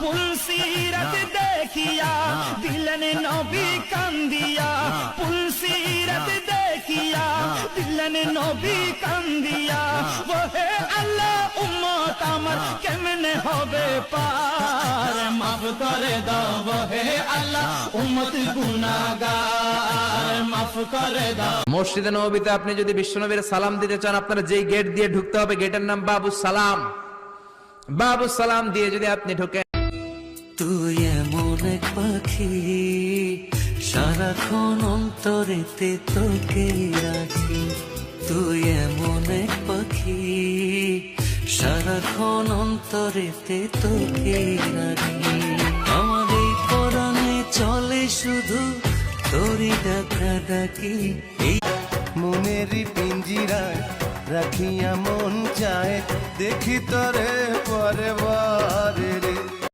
পুলসিরত দেখিয়া দিলেন নবী কান্দিয়া, পুলসিরত দেখিয়া দিলেন নবী কান্দিয়া। ওহে আল্লাহ উম্মত আমার কেমনে হবে পার, মাফ করে দাও ওহে আল্লাহ উম্মত গুনাহগার, মাফ করে দাও। মসজিদে নববীতে আপনি যদি বিশ্বনবীর সালাম দিতে চান, আপনারা যেই গেট দিয়ে ঢুকতে হবে, গেটের নাম বাবু সালাম। বাবু সালাম দিয়ে যদি আপনি ঢুকেন, তুই এমন এক পাখি সারাক্ষণ অন্তরেতে তোকে রাখি, তুই এমন এক পাখি সারাক্ষণ অন্তরেতে তোকে রাখি। আমার এই পরাণে চলে শুধু তোরই ডাকা ডাকি। মনেরই পিঞ্জিরায় রাখিয়া মন চায় দেখি তরে পরে বারে